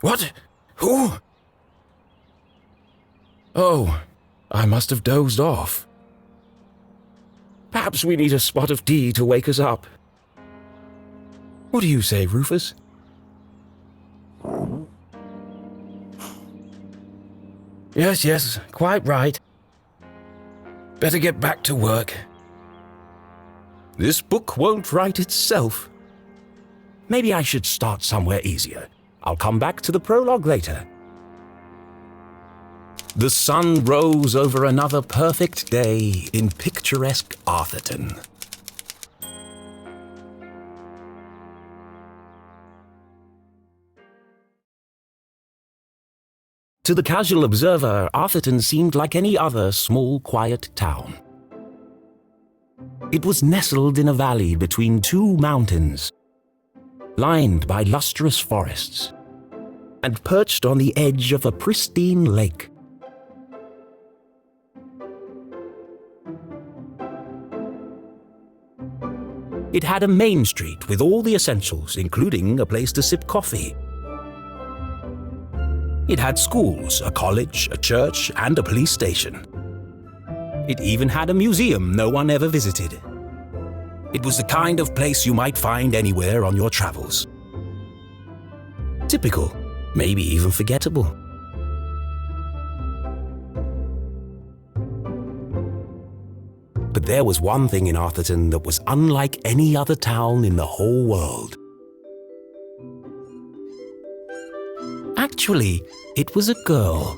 What? Who? Oh, I must have dozed off. Perhaps we need a spot of tea to wake us up. What do you say, Rufus? Yes, quite right. Better get back to work. This book won't write itself. Maybe I should start somewhere easier. I'll come back to the prologue later. The sun rose over another perfect day in picturesque Arthurton. To the casual observer, Arthurton seemed like any other small, quiet town. It was nestled in a valley between two mountains, lined by lustrous forests, and perched on the edge of a pristine lake. It had a main street with all the essentials, including a place to sip coffee. It had schools, a college, a church, and a police station. It even had a museum no one ever visited. It was the kind of place you might find anywhere on your travels. Typical, maybe even forgettable. But there was one thing in Arthurton that was unlike any other town in the whole world. Actually, it was a girl.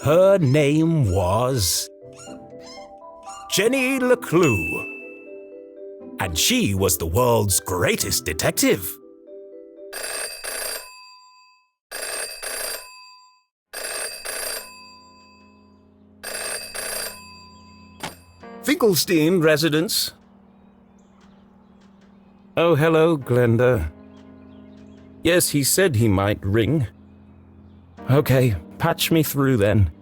Her name was Jenny Leclue, and she was the world's greatest detective. Finkelstein residence. Oh, hello, Glenda. Yes, he said he might ring. Okay, patch me through then.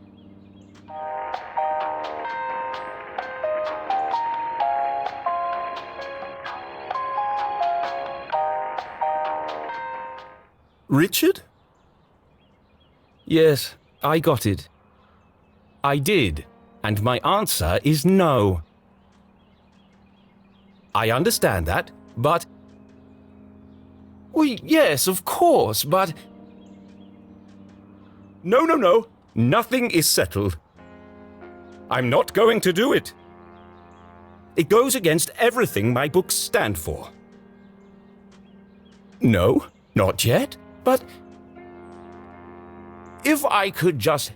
Richard? Yes, I got it. I did, and my answer is no. I understand that, but... Well, yes, of course, but... No. Nothing is settled. I'm not going to do it. It goes against everything my books stand for. No, not yet, but... If I could just...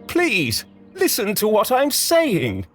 Please, listen to what I'm saying.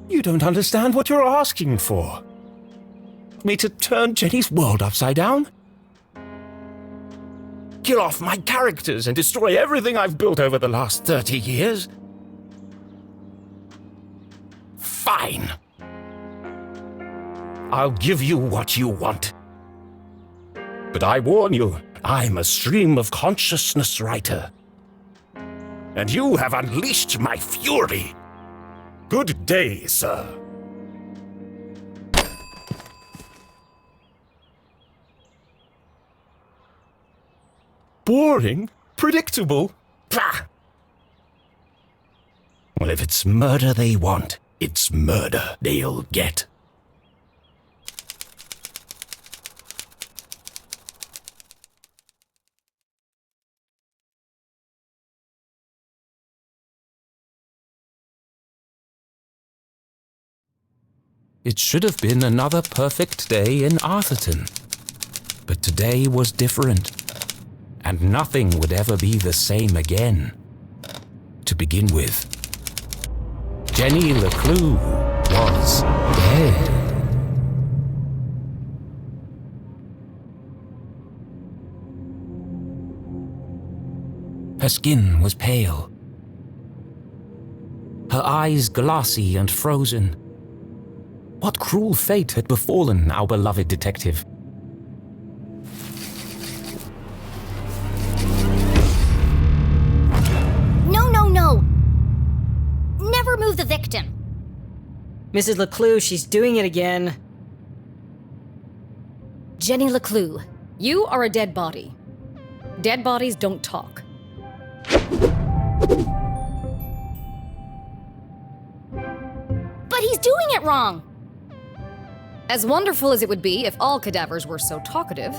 You don't understand what you're asking for. Me to turn Jenny's world upside down? Kill off my characters and destroy everything I've built over the last 30 years? Fine. I'll give you what you want. But I warn you, I'm a stream of consciousness writer. And you have unleashed my fury. Good day, sir. Boring? Predictable? Pah! Well, if it's murder they want, it's murder they'll get. It should have been another perfect day in Arthurton. But today was different, and nothing would ever be the same again. To begin with, Jenny LeClue was dead. Her skin was pale, her eyes glassy and frozen. What cruel fate had befallen our beloved detective? No! Never move the victim. Mrs. LeClue, she's doing it again. Jenny LeClue. You are a dead body. Dead bodies don't talk. But he's doing it wrong! As wonderful as it would be if all cadavers were so talkative,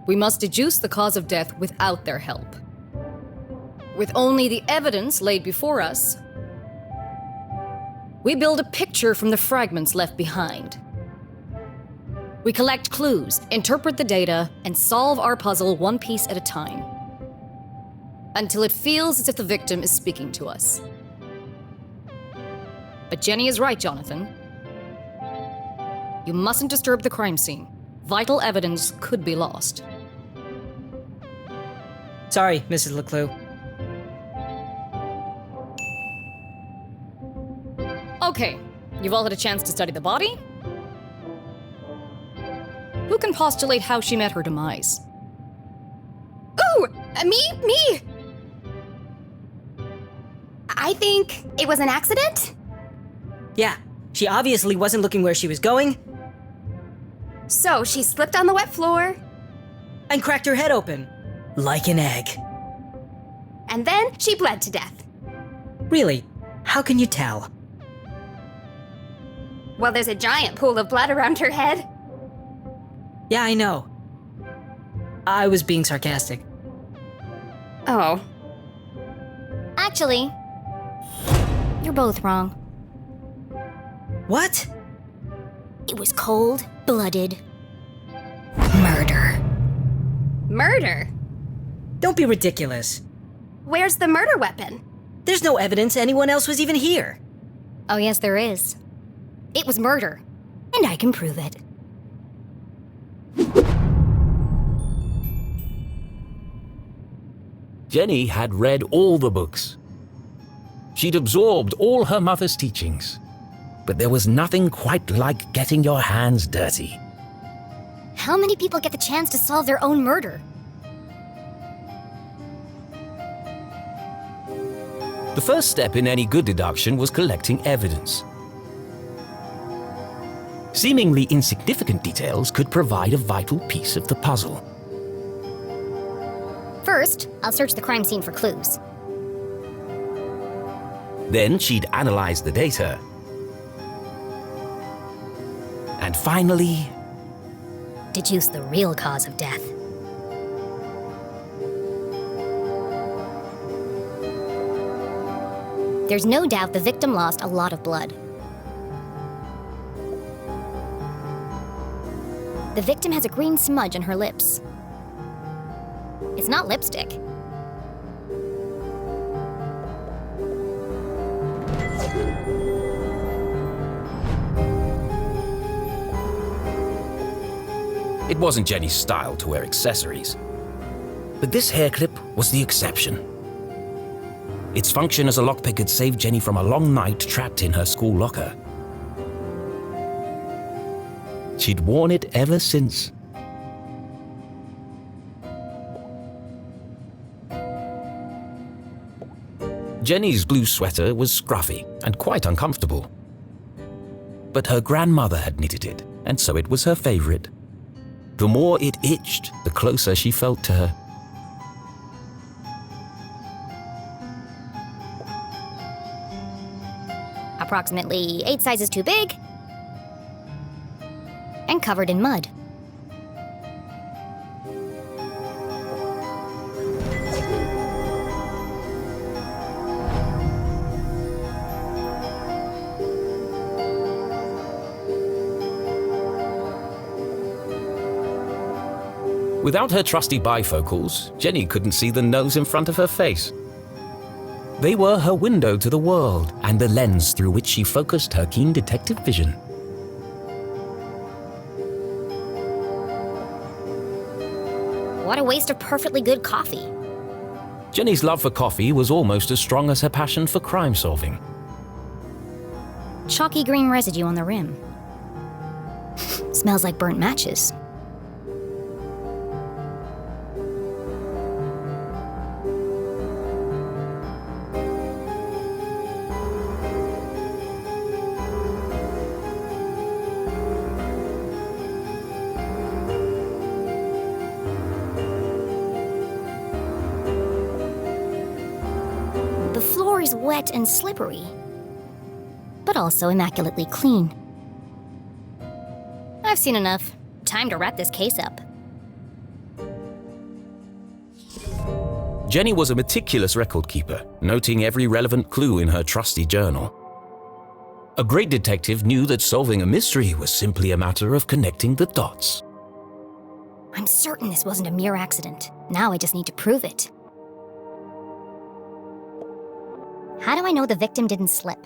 we must deduce the cause of death without their help. With only the evidence laid before us, we build a picture from the fragments left behind. We collect clues, interpret the data, and solve our puzzle one piece at a time, until it feels as if the victim is speaking to us. But Jenny is right, Jonathan. You mustn't disturb the crime scene. Vital evidence could be lost. Sorry, Mrs. LeClue. Okay, you've all had a chance to study the body? Who can postulate how she met her demise? Ooh! Me! I think it was an accident? Yeah, she obviously wasn't looking where she was going So she slipped on the wet floor, and cracked her head open. Like an egg. and then she bled to death. Really? How can you tell? Well, there's a giant pool of blood around her head. Yeah, I know. I was being sarcastic. Oh. Actually, you're both wrong. What? It was cold-blooded murder. Murder? Don't be ridiculous. Where's the murder weapon? There's no evidence anyone else was even here. Oh, yes, there is. It was murder, and I can prove it. Jenny had read all the books. She'd absorbed all her mother's teachings. But there was nothing quite like getting your hands dirty. How many people get the chance to solve their own murder? The first step in any good deduction was collecting evidence. Seemingly insignificant details could provide a vital piece of the puzzle. First, I'll search the crime scene for clues. Then she'd analyze the data. And finally, Deduce the real cause of death. There's no doubt the victim lost a lot of blood. The victim has a green smudge on her lips. It's not lipstick. It wasn't Jenny's style to wear accessories. But this hair clip was the exception. Its function as a lockpick had saved Jenny from a long night trapped in her school locker. She'd worn it ever since. Jenny's blue sweater was scruffy and quite uncomfortable. But her grandmother had knitted it, and so it was her favorite. The more it itched, the closer she felt to her. Approximately 8 sizes too big, and covered in mud. Without her trusty bifocals, Jenny couldn't see the nose in front of her face. They were her window to the world and the lens through which she focused her keen detective vision. What a waste of perfectly good coffee. Jenny's love for coffee was almost as strong as her passion for crime solving. Chalky green residue on the rim. Smells like burnt matches. The floor is wet and slippery, but also immaculately clean. I've seen enough. Time to wrap this case up. Jenny was a meticulous record keeper, noting every relevant clue in her trusty journal. A great detective knew that solving a mystery was simply a matter of connecting the dots. I'm certain this wasn't a mere accident. Now I just need to prove it. How do I know the victim didn't slip?